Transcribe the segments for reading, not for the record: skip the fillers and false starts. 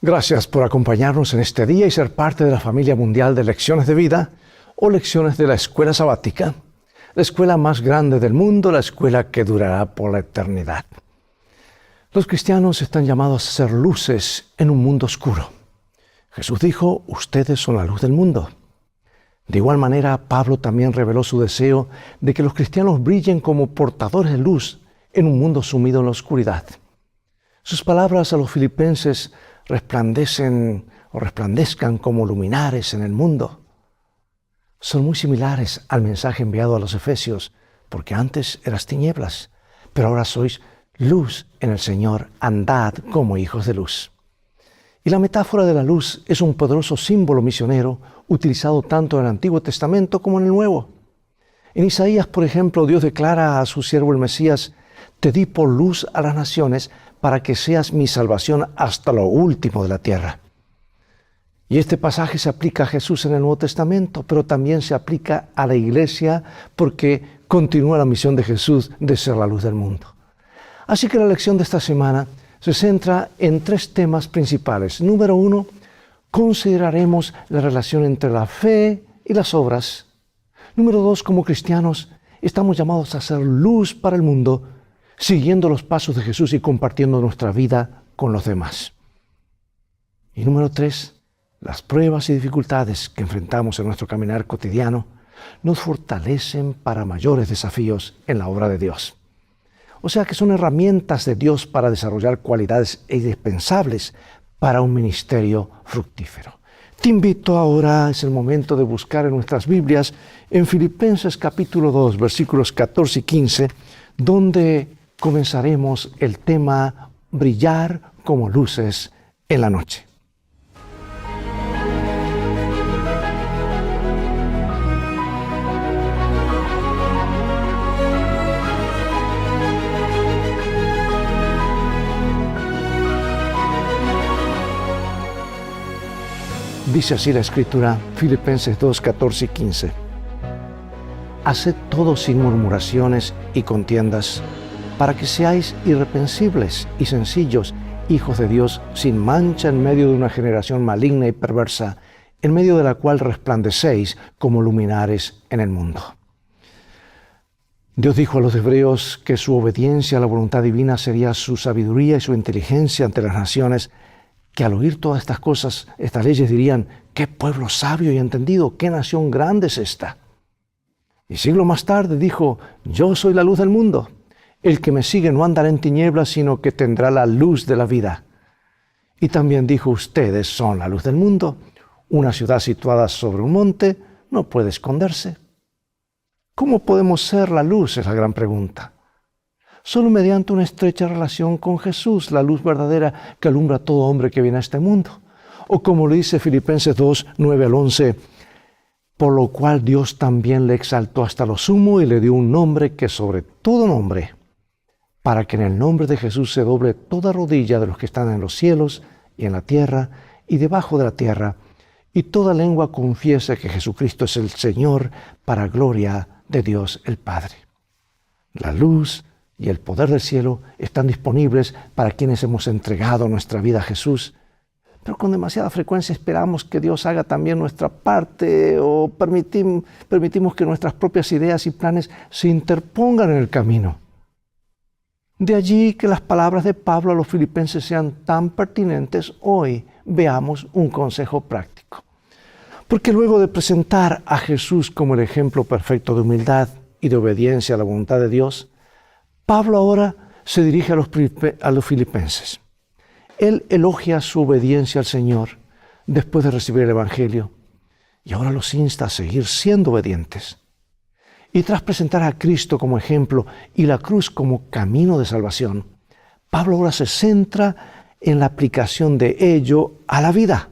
Gracias por acompañarnos en este día y ser parte de la familia mundial de Lecciones de Vida o Lecciones de la Escuela Sabática, la escuela más grande del mundo, la escuela que durará por la eternidad. Los cristianos están llamados a ser luces en un mundo oscuro. Jesús dijo, ustedes son la luz del mundo. De igual manera, Pablo también reveló su deseo de que los cristianos brillen como portadores de luz en un mundo sumido en la oscuridad. Sus palabras a los filipenses resplandezcan como luminares en el mundo. Son muy similares al mensaje enviado a los efesios, porque antes eras tinieblas, pero ahora sois luz en el Señor, andad como hijos de luz. Y la metáfora de la luz es un poderoso símbolo misionero utilizado tanto en el Antiguo Testamento como en el Nuevo. En Isaías, por ejemplo, Dios declara a su siervo el Mesías, te di por luz a las naciones para que seas mi salvación hasta lo último de la tierra. Y este pasaje se aplica a Jesús en el Nuevo Testamento, pero también se aplica a la iglesia porque continúa la misión de Jesús de ser la luz del mundo. Así que la lección de esta semana se centra en tres temas principales. Número 1, consideraremos la relación entre la fe y las obras. Número 2, como cristianos, estamos llamados a ser luz para el mundo, siguiendo los pasos de Jesús y compartiendo nuestra vida con los demás. Y número 3, las pruebas y dificultades que enfrentamos en nuestro caminar cotidiano nos fortalecen para mayores desafíos en la obra de Dios. O sea que son herramientas de Dios para desarrollar cualidades indispensables para un ministerio fructífero. Te invito ahora, es el momento de buscar en nuestras Biblias, en Filipenses capítulo 2, versículos 14 y 15, donde comenzaremos el tema brillar como luces en la noche. Dice así la Escritura, Filipenses 2, 14 y 15. Haced todo sin murmuraciones y contiendas, para que seáis irreprensibles y sencillos, hijos de Dios, sin mancha en medio de una generación maligna y perversa, en medio de la cual resplandecéis como luminares en el mundo. Dios dijo a los hebreos que su obediencia a la voluntad divina sería su sabiduría y su inteligencia ante las naciones, que al oír todas estas cosas, estas leyes dirían, ¡qué pueblo sabio y entendido! ¡Qué nación grande es esta! Y siglo más tarde dijo, yo soy la luz del mundo. El que me sigue no andará en tinieblas, sino que tendrá la luz de la vida. Y también dijo, ustedes son la luz del mundo. Una ciudad situada sobre un monte no puede esconderse. ¿Cómo podemos ser la luz? Es la gran pregunta. Solo mediante una estrecha relación con Jesús, la luz verdadera que alumbra a todo hombre que viene a este mundo. O como lo dice Filipenses 2, 9 al 11, por lo cual Dios también le exaltó hasta lo sumo y le dio un nombre que sobre todo nombre, para que en el nombre de Jesús se doble toda rodilla de los que están en los cielos y en la tierra y debajo de la tierra, y toda lengua confiese que Jesucristo es el Señor para gloria de Dios el Padre. La luz y el poder del cielo están disponibles para quienes hemos entregado nuestra vida a Jesús, pero con demasiada frecuencia esperamos que Dios haga también nuestra parte o permitimos que nuestras propias ideas y planes se interpongan en el camino. De allí que las palabras de Pablo a los filipenses sean tan pertinentes hoy. Veamos un consejo práctico. Porque luego de presentar a Jesús como el ejemplo perfecto de humildad y de obediencia a la voluntad de Dios, Pablo ahora se dirige a los filipenses. Él elogia su obediencia al Señor después de recibir el Evangelio y ahora los insta a seguir siendo obedientes. Y tras presentar a Cristo como ejemplo y la cruz como camino de salvación, Pablo ahora se centra en la aplicación de ello a la vida.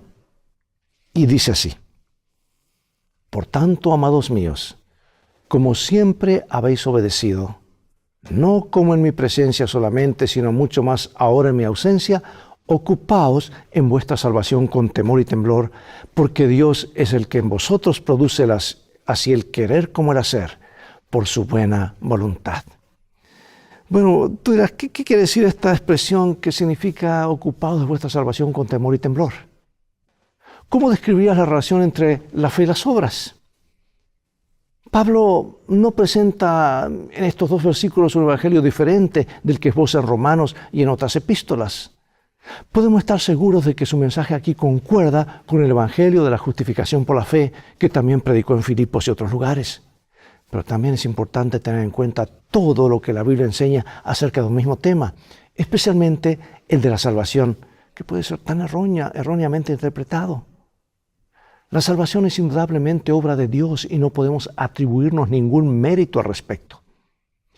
Y dice así, por tanto, amados míos, como siempre habéis obedecido, no como en mi presencia solamente, sino mucho más ahora en mi ausencia, ocupaos en vuestra salvación con temor y temblor, porque Dios es el que en vosotros produce así el querer como el hacer, por su buena voluntad. Bueno, tú dirás, ¿qué quiere decir esta expresión que significa ocupados de vuestra salvación con temor y temblor? ¿Cómo describirías la relación entre la fe y las obras? Pablo no presenta en estos dos versículos un evangelio diferente del que esboza en Romanos y en otras epístolas. Podemos estar seguros de que su mensaje aquí concuerda con el evangelio de la justificación por la fe que también predicó en Filipos y otros lugares. Pero también es importante tener en cuenta todo lo que la Biblia enseña acerca de un mismo tema, especialmente el de la salvación, que puede ser tan erróneamente interpretado. La salvación es indudablemente obra de Dios y no podemos atribuirnos ningún mérito al respecto.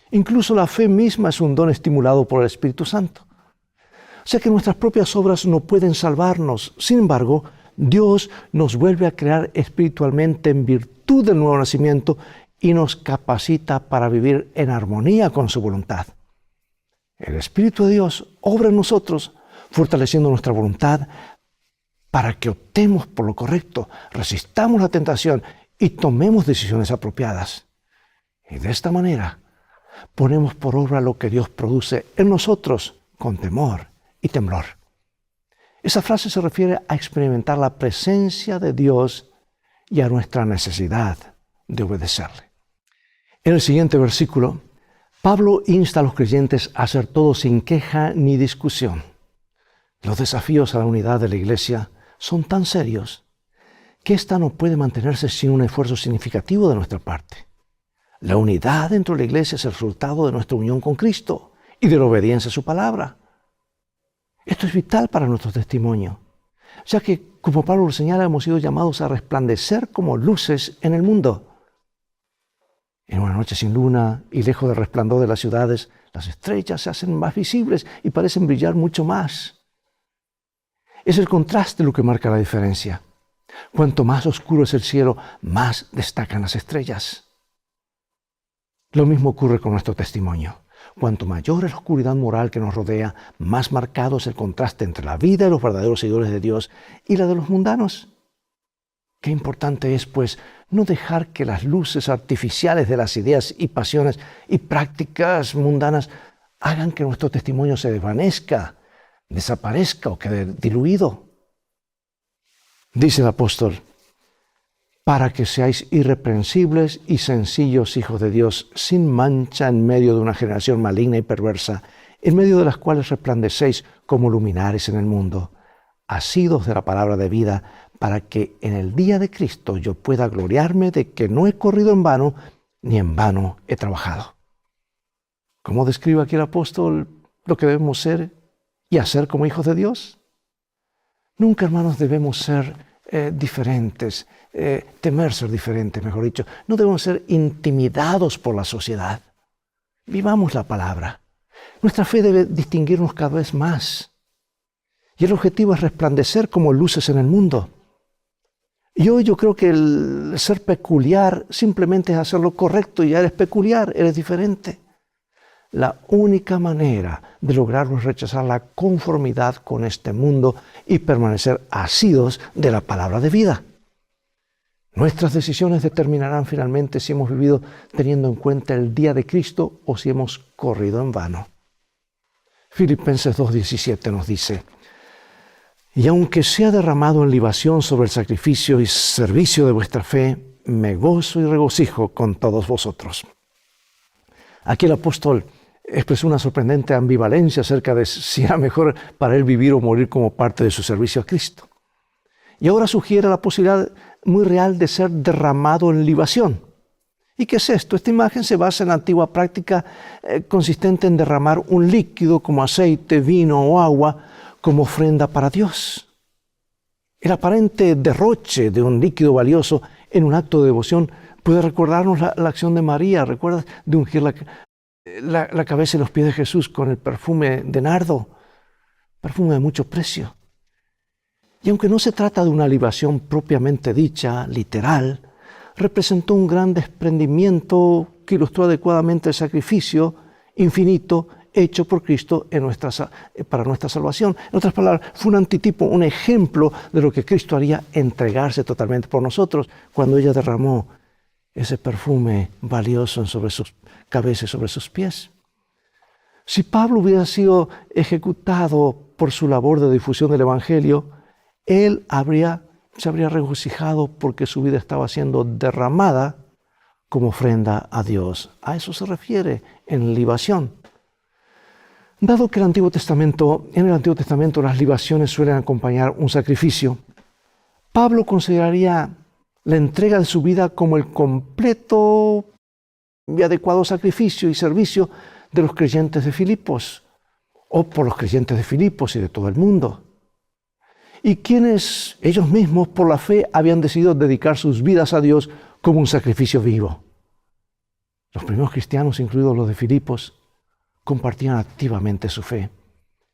Incluso la fe misma es un don estimulado por el Espíritu Santo. O sea que nuestras propias obras no pueden salvarnos. Sin embargo, Dios nos vuelve a crear espiritualmente en virtud del nuevo nacimiento y nos capacita para vivir en armonía con su voluntad. El Espíritu de Dios obra en nosotros, fortaleciendo nuestra voluntad para que optemos por lo correcto, resistamos la tentación y tomemos decisiones apropiadas. Y de esta manera ponemos por obra lo que Dios produce en nosotros con temor y temblor. Esa frase se refiere a experimentar la presencia de Dios y a nuestra necesidad de obedecerle. En el siguiente versículo, Pablo insta a los creyentes a hacer todo sin queja ni discusión. Los desafíos a la unidad de la iglesia son tan serios que ésta no puede mantenerse sin un esfuerzo significativo de nuestra parte. La unidad dentro de la iglesia es el resultado de nuestra unión con Cristo y de la obediencia a su palabra. Esto es vital para nuestro testimonio, ya que, como Pablo lo señala, hemos sido llamados a resplandecer como luces en el mundo. En una noche sin luna y lejos del resplandor de las ciudades, las estrellas se hacen más visibles y parecen brillar mucho más. Es el contraste lo que marca la diferencia. Cuanto más oscuro es el cielo, más destacan las estrellas. Lo mismo ocurre con nuestro testimonio. Cuanto mayor es la oscuridad moral que nos rodea, más marcado es el contraste entre la vida de los verdaderos seguidores de Dios y la de los mundanos. Qué importante es, pues, no dejar que las luces artificiales de las ideas y pasiones y prácticas mundanas hagan que nuestro testimonio se desvanezca, desaparezca o quede diluido. Dice el apóstol, para que seáis irreprensibles y sencillos hijos de Dios, sin mancha en medio de una generación maligna y perversa, en medio de las cuales resplandecéis como luminares en el mundo, asidos de la palabra de vida, para que en el día de Cristo yo pueda gloriarme de que no he corrido en vano, ni en vano he trabajado. ¿Cómo describe aquí el apóstol lo que debemos ser y hacer como hijos de Dios? Nunca, hermanos, debemos ser diferentes, temer ser diferentes, mejor dicho. No debemos ser intimidados por la sociedad. Vivamos la palabra. Nuestra fe debe distinguirnos cada vez más. Y el objetivo es resplandecer como luces en el mundo. Y hoy yo creo que el ser peculiar simplemente es hacer lo correcto y ya eres peculiar, eres diferente. La única manera de lograrlo es rechazar la conformidad con este mundo y permanecer asidos de la palabra de vida. Nuestras decisiones determinarán finalmente si hemos vivido teniendo en cuenta el día de Cristo o si hemos corrido en vano. Filipenses 2:17 nos dice, y aunque sea derramado en libación sobre el sacrificio y servicio de vuestra fe, me gozo y regocijo con todos vosotros. Aquí el apóstol expresó una sorprendente ambivalencia acerca de si era mejor para él vivir o morir como parte de su servicio a Cristo. Y ahora sugiere la posibilidad muy real de ser derramado en libación. ¿Y qué es esto? Esta imagen se basa en la antigua práctica consistente en derramar un líquido como aceite, vino o agua como ofrenda para Dios. El aparente derroche de un líquido valioso en un acto de devoción puede recordarnos la acción de María. ¿Recuerdas? De ungir la cabeza y los pies de Jesús con el perfume de nardo, perfume de mucho precio. Y aunque no se trata de una libación propiamente dicha, literal, representó un gran desprendimiento que ilustró adecuadamente el sacrificio infinito hecho por Cristo para nuestra salvación. En otras palabras, fue un antitipo, un ejemplo de lo que Cristo haría entregarse totalmente por nosotros cuando ella derramó ese perfume valioso sobre sus cabezas y sobre sus pies. Si Pablo hubiera sido ejecutado por su labor de difusión del Evangelio, él se habría regocijado porque su vida estaba siendo derramada como ofrenda a Dios. A eso se refiere en libación. Dado que en el Antiguo Testamento las libaciones suelen acompañar un sacrificio, Pablo consideraría la entrega de su vida como el completo y adecuado sacrificio y servicio de los creyentes de Filipos, o por los creyentes de Filipos y de todo el mundo, y quienes ellos mismos por la fe habían decidido dedicar sus vidas a Dios como un sacrificio vivo. Los primeros cristianos, incluidos los de Filipos, compartían activamente su fe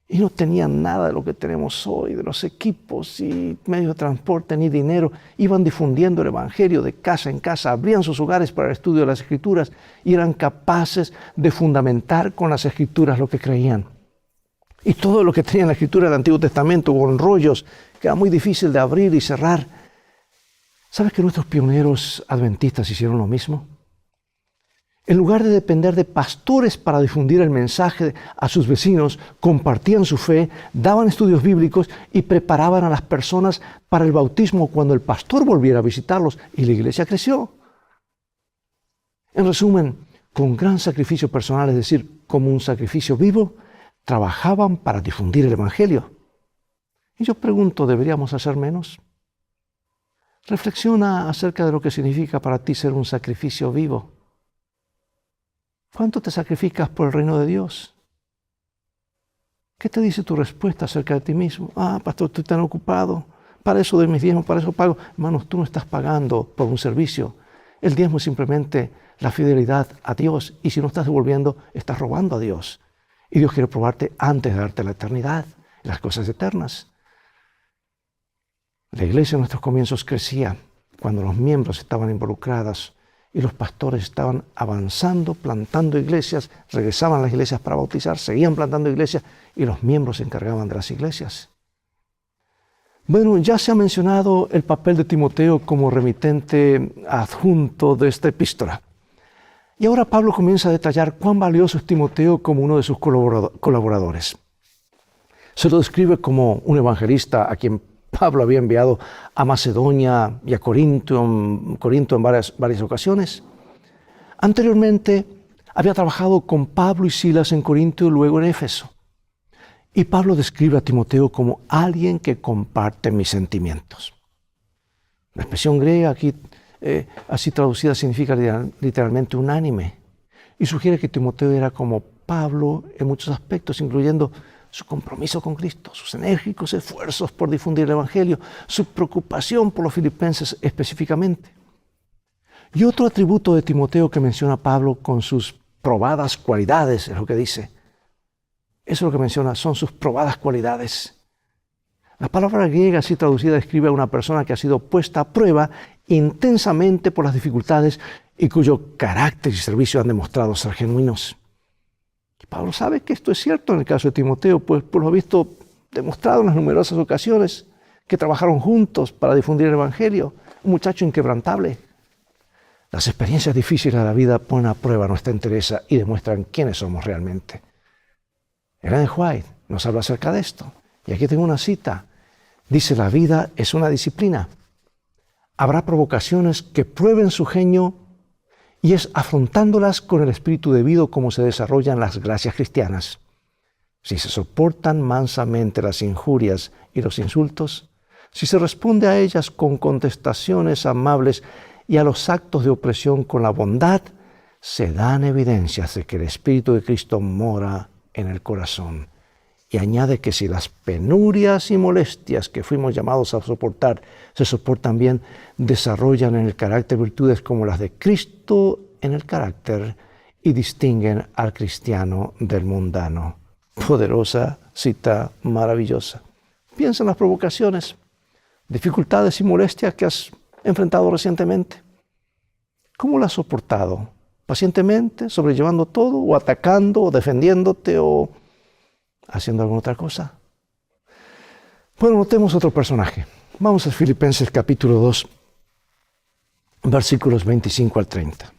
y no tenían nada de lo que tenemos hoy, de los equipos y medios de transporte ni dinero. Iban difundiendo el Evangelio de casa en casa, abrían sus hogares para el estudio de las Escrituras y eran capaces de fundamentar con las Escrituras lo que creían. Y todo lo que tenía en la Escritura del Antiguo Testamento, con rollos que era muy difícil de abrir y cerrar. ¿Sabes que nuestros pioneros adventistas hicieron lo mismo? En lugar de depender de pastores para difundir el mensaje a sus vecinos, compartían su fe, daban estudios bíblicos y preparaban a las personas para el bautismo cuando el pastor volviera a visitarlos, y la iglesia creció. En resumen, con gran sacrificio personal, es decir, como un sacrificio vivo, trabajaban para difundir el Evangelio. Y yo pregunto, ¿deberíamos hacer menos? Reflexiona acerca de lo que significa para ti ser un sacrificio vivo. ¿Cuánto te sacrificas por el reino de Dios? ¿Qué te dice tu respuesta acerca de ti mismo? Pastor, estoy tan ocupado. Para eso doy mis diezmos, para eso pago. Hermanos, tú no estás pagando por un servicio. El diezmo es simplemente la fidelidad a Dios. Y si no estás devolviendo, estás robando a Dios. Y Dios quiere probarte antes de darte la eternidad, las cosas eternas. La iglesia en nuestros comienzos crecía cuando los miembros estaban involucrados y los pastores estaban avanzando, plantando iglesias, regresaban a las iglesias para bautizar, seguían plantando iglesias y los miembros se encargaban de las iglesias. Bueno, ya se ha mencionado el papel de Timoteo como remitente adjunto de esta epístola. Y ahora Pablo comienza a detallar cuán valioso es Timoteo como uno de sus colaboradores. Se lo describe como un evangelista a quien Pablo había enviado a Macedonia y a Corinto en varias ocasiones. Anteriormente había trabajado con Pablo y Silas en Corinto y luego en Éfeso. Y Pablo describe a Timoteo como alguien que comparte mis sentimientos. La expresión griega aquí, así traducida, significa literalmente unánime. Y sugiere que Timoteo era como Pablo en muchos aspectos, incluyendo su compromiso con Cristo, sus enérgicos esfuerzos por difundir el Evangelio, su preocupación por los filipenses específicamente. Y otro atributo de Timoteo que menciona Pablo con sus probadas cualidades, es lo que dice. Eso es lo que menciona, son sus probadas cualidades. La palabra griega así traducida describe a una persona que ha sido puesta a prueba intensamente por las dificultades y cuyo carácter y servicio han demostrado ser genuinos. Y Pablo sabe que esto es cierto en el caso de Timoteo, pues por lo visto demostrado en las numerosas ocasiones que trabajaron juntos para difundir el Evangelio, un muchacho inquebrantable. Las experiencias difíciles de la vida ponen a prueba nuestra entereza y demuestran quiénes somos realmente. Ellen White nos habla acerca de esto. Y aquí tengo una cita. Dice, la vida es una disciplina. Habrá provocaciones que prueben su genio y es afrontándolas con el espíritu debido como se desarrollan las gracias cristianas. Si se soportan mansamente las injurias y los insultos, si se responde a ellas con contestaciones amables y a los actos de opresión con la bondad, se dan evidencias de que el Espíritu de Cristo mora en el corazón. Y añade que si las penurias y molestias que fuimos llamados a soportar se soportan bien, desarrollan en el carácter virtudes como las de Cristo en el carácter y distinguen al cristiano del mundano. Poderosa cita, maravillosa. Piensa en las provocaciones, dificultades y molestias que has enfrentado recientemente. ¿Cómo las has soportado? ¿Pacientemente, sobrellevando todo, o atacando, o defendiéndote, o haciendo alguna otra cosa? Bueno, notemos otro personaje. Vamos a Filipenses capítulo 2, versículos 25 al 30.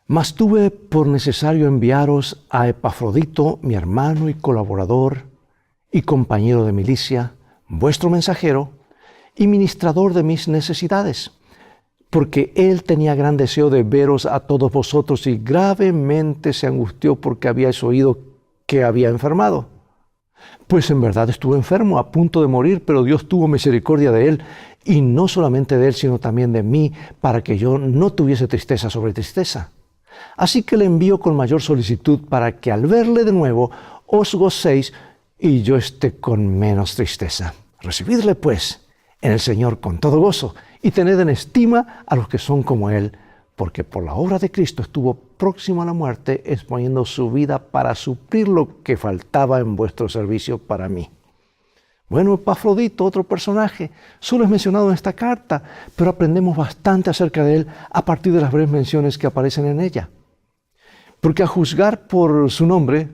Mas tuve por necesario enviaros a Epafrodito, mi hermano y colaborador y compañero de milicia, vuestro mensajero y ministrador de mis necesidades, porque él tenía gran deseo de veros a todos vosotros y gravemente se angustió porque habíais oído que había enfermado. Pues en verdad estuvo enfermo, a punto de morir, pero Dios tuvo misericordia de él, y no solamente de él, sino también de mí, para que yo no tuviese tristeza sobre tristeza. Así que le envío con mayor solicitud para que al verle de nuevo os gocéis y yo esté con menos tristeza. Recibidle pues en el Señor con todo gozo y tened en estima a los que son como él, porque por la obra de Cristo estuvo próximo a la muerte, exponiendo su vida para suplir lo que faltaba en vuestro servicio para mí. Bueno, Epafrodito, otro personaje, solo es mencionado en esta carta, pero aprendemos bastante acerca de él a partir de las breves menciones que aparecen en ella. Porque a juzgar por su nombre,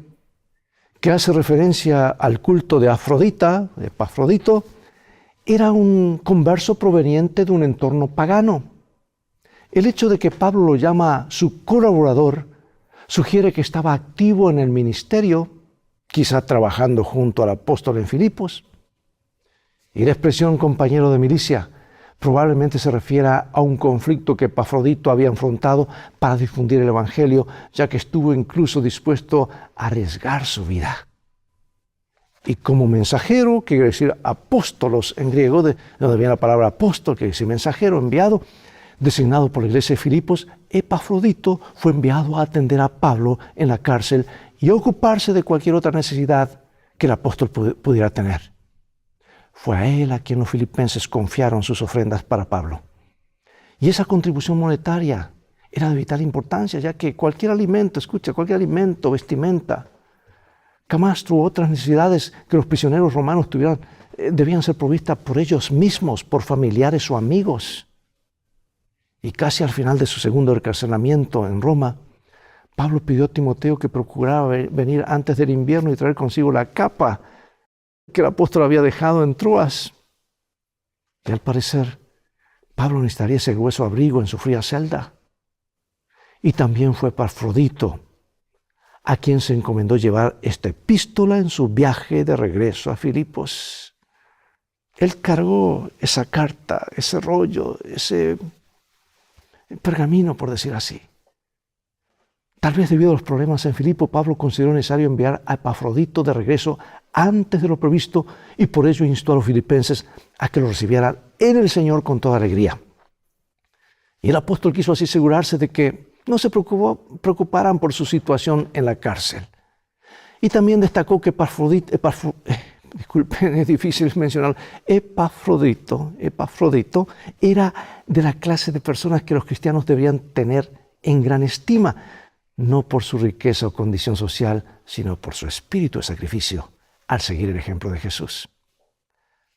que hace referencia al culto de Afrodita, de Epafrodito, era un converso proveniente de un entorno pagano. El hecho de que Pablo lo llama su colaborador sugiere que estaba activo en el ministerio, quizá trabajando junto al apóstol en Filipos. Y la expresión compañero de milicia probablemente se refiera a un conflicto que Epafrodito había afrontado para difundir el evangelio, ya que estuvo incluso dispuesto a arriesgar su vida. Y como mensajero, que quiere decir apóstolos en griego, de donde viene la palabra apóstol, que quiere decir mensajero, enviado, designado por la iglesia de Filipos, Epafrodito fue enviado a atender a Pablo en la cárcel y a ocuparse de cualquier otra necesidad que el apóstol pudiera tener. Fue a él a quien los filipenses confiaron sus ofrendas para Pablo. Y esa contribución monetaria era de vital importancia, ya que cualquier alimento, vestimenta, camastro u otras necesidades que los prisioneros romanos tuvieran, debían ser provistas por ellos mismos, por familiares o amigos. Y casi al final de su segundo encarcelamiento en Roma, Pablo pidió a Timoteo que procurara venir antes del invierno y traer consigo la capa que el apóstol había dejado en Troas. Y al parecer, Pablo necesitaría ese grueso abrigo en su fría celda. Y también fue Epafrodito a quien se encomendó llevar esta epístola en su viaje de regreso a Filipos. Él cargó esa carta, ese rollo, ese pergamino, por decir así. Tal vez debido a los problemas en Filipo, Pablo consideró necesario enviar a Epafrodito de regreso antes de lo previsto y por ello instó a los filipenses a que lo recibieran en el Señor con toda alegría. Y el apóstol quiso así asegurarse de que no se preocuparan por su situación en la cárcel. Y también destacó que es difícil mencionar, Epafrodito era de la clase de personas que los cristianos deberían tener en gran estima, no por su riqueza o condición social, sino por su espíritu de sacrificio al seguir el ejemplo de Jesús.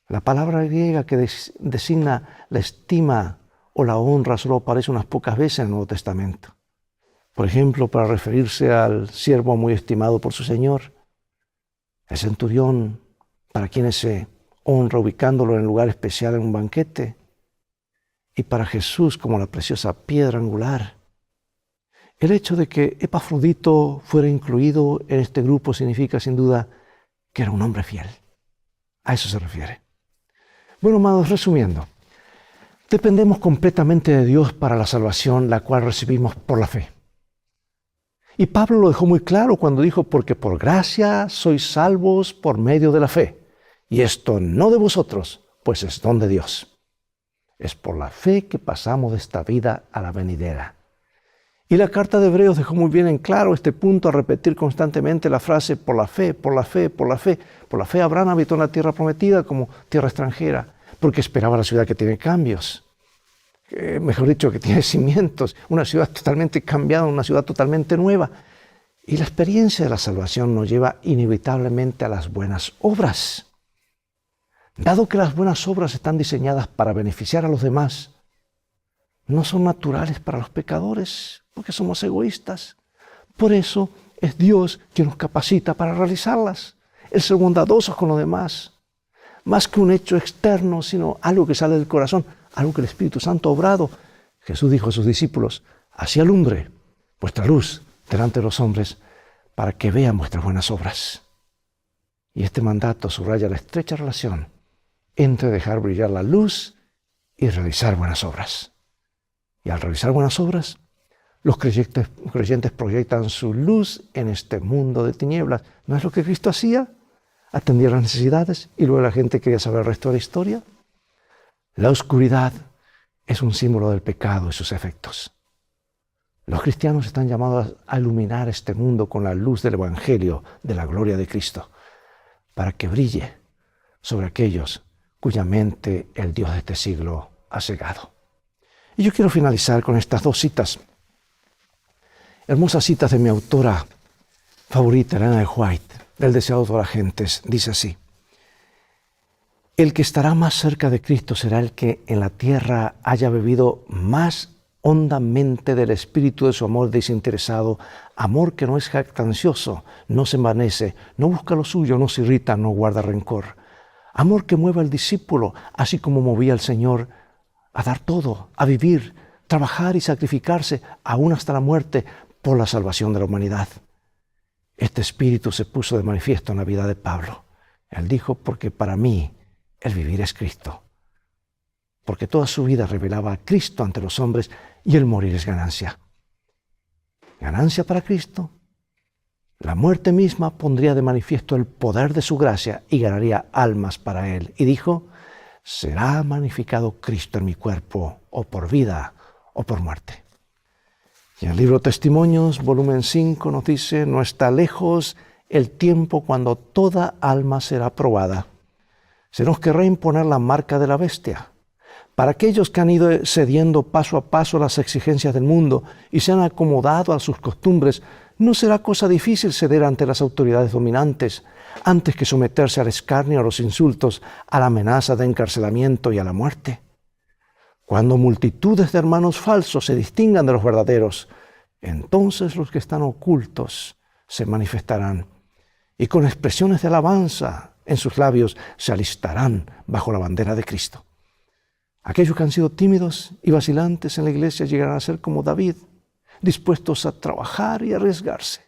La palabra griega que designa la estima o la honra solo aparece unas pocas veces en el Nuevo Testamento. Por ejemplo, para referirse al siervo muy estimado por su Señor, el centurión, para quienes se honra ubicándolo en un lugar especial en un banquete, y para Jesús como la preciosa piedra angular. El hecho de que Epafrodito fuera incluido en este grupo significa sin duda que era un hombre fiel. A eso se refiere. Bueno, amados, resumiendo, dependemos completamente de Dios para la salvación, la cual recibimos por la fe. Y Pablo lo dejó muy claro cuando dijo, porque por gracia sois salvos por medio de la fe. Y esto no de vosotros, pues es don de Dios. Es por la fe que pasamos de esta vida a la venidera. Y la carta de Hebreos dejó muy bien en claro este punto al repetir constantemente la frase por la fe, por la fe, por la fe. Por la fe Abraham habitó en la tierra prometida como tierra extranjera, porque esperaba la ciudad que tiene cambios. Mejor dicho, que tiene cimientos, una ciudad totalmente cambiada, una ciudad totalmente nueva. Y la experiencia de la salvación nos lleva inevitablemente a las buenas obras. Dado que las buenas obras están diseñadas para beneficiar a los demás, no son naturales para los pecadores, porque somos egoístas. Por eso es Dios quien nos capacita para realizarlas. El ser bondadosos con los demás. Más que un hecho externo, sino algo que sale del corazón, algo que el Espíritu Santo ha obrado. Jesús dijo a sus discípulos, así alumbre vuestra luz delante de los hombres, para que vean vuestras buenas obras. Y este mandato subraya la estrecha relación entre dejar brillar la luz y realizar buenas obras. Y al realizar buenas obras, los creyentes proyectan su luz en este mundo de tinieblas. ¿No es lo que Cristo hacía? Atendía las necesidades y luego la gente quería saber el resto de la historia. La oscuridad es un símbolo del pecado y sus efectos. Los cristianos están llamados a iluminar este mundo con la luz del Evangelio de la gloria de Cristo, para que brille sobre aquellos cuya mente el Dios de este siglo ha cegado. Y yo quiero finalizar con estas dos citas, hermosas citas de mi autora favorita, Ellen G. White, del Deseado de todas las gentes. Dice así: el que estará más cerca de Cristo será el que en la tierra haya bebido más hondamente del espíritu de su amor desinteresado, amor que no es jactancioso, no se envanece, no busca lo suyo, no se irrita, no guarda rencor. Amor que mueve al discípulo, así como movía al Señor a dar todo, a vivir, trabajar y sacrificarse, aún hasta la muerte, por la salvación de la humanidad. Este espíritu se puso de manifiesto en la vida de Pablo. Él dijo: porque para mí el vivir es Cristo. Porque toda su vida revelaba a Cristo ante los hombres y el morir es ganancia. Ganancia para Cristo. La muerte misma pondría de manifiesto el poder de su gracia y ganaría almas para Él. Y dijo: será magnificado Cristo en mi cuerpo, o por vida o por muerte. Y en el libro Testimonios, volumen 5, nos dice: no está lejos el tiempo cuando toda alma será probada. Se nos querrá imponer la marca de la bestia. Para aquellos que han ido cediendo paso a paso a las exigencias del mundo y se han acomodado a sus costumbres, no será cosa difícil ceder ante las autoridades dominantes, antes que someterse al escarnio, a los insultos, a la amenaza de encarcelamiento y a la muerte. Cuando multitudes de hermanos falsos se distingan de los verdaderos, entonces los que están ocultos se manifestarán y con expresiones de alabanza en sus labios se alistarán bajo la bandera de Cristo. Aquellos que han sido tímidos y vacilantes en la iglesia llegarán a ser como David, dispuestos a trabajar y arriesgarse.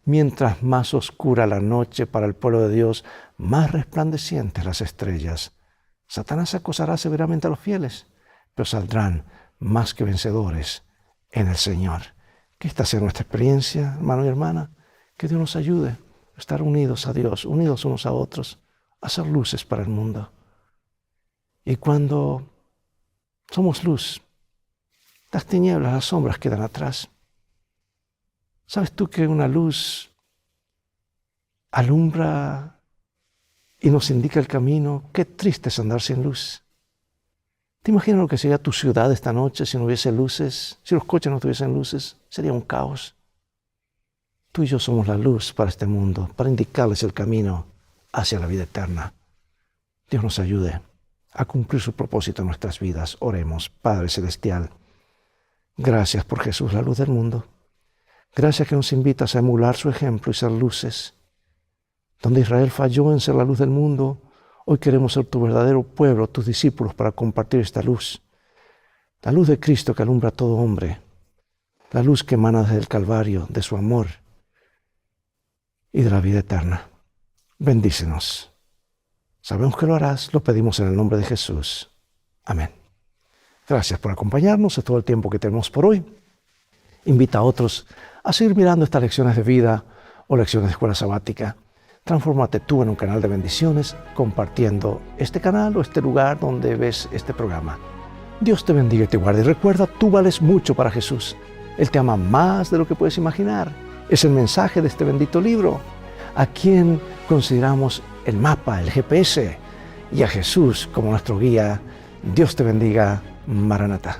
Mientras más oscura la noche para el pueblo de Dios, más resplandecientes las estrellas. Satanás acosará severamente a los fieles, pero saldrán más que vencedores en el Señor. Que esta sea nuestra experiencia, hermano y hermana. Que Dios nos ayude a estar unidos a Dios, unidos unos a otros, a ser luces para el mundo. Y cuando somos luz, las tinieblas, las sombras quedan atrás. ¿Sabes tú que una luz alumbra y nos indica el camino? Qué triste es andar sin luz. ¿Te imaginas lo que sería tu ciudad esta noche si no hubiese luces? Si los coches no tuviesen luces, sería un caos. Tú y yo somos la luz para este mundo, para indicarles el camino hacia la vida eterna. Dios nos ayude a cumplir su propósito en nuestras vidas. Oremos. Padre Celestial, gracias por Jesús, la luz del mundo. Gracias que nos invitas a emular su ejemplo y ser luces. Donde Israel falló en ser la luz del mundo, hoy queremos ser tu verdadero pueblo, tus discípulos, para compartir esta luz. La luz de Cristo que alumbra a todo hombre. La luz que emana desde el Calvario, de su amor y de la vida eterna. Bendícenos. Sabemos que lo harás, lo pedimos en el nombre de Jesús. Amén. Gracias por acompañarnos, es todo el tiempo que tenemos por hoy. Invita a otros a seguir mirando estas lecciones de vida o lecciones de escuela sabática. Transfórmate tú en un canal de bendiciones compartiendo este canal o este lugar donde ves este programa. Dios te bendiga y te guarde. Y recuerda, tú vales mucho para Jesús. Él te ama más de lo que puedes imaginar. Es el mensaje de este bendito libro. A quien consideramos el mapa, el GPS, y a Jesús como nuestro guía. Dios te bendiga. Maranatá.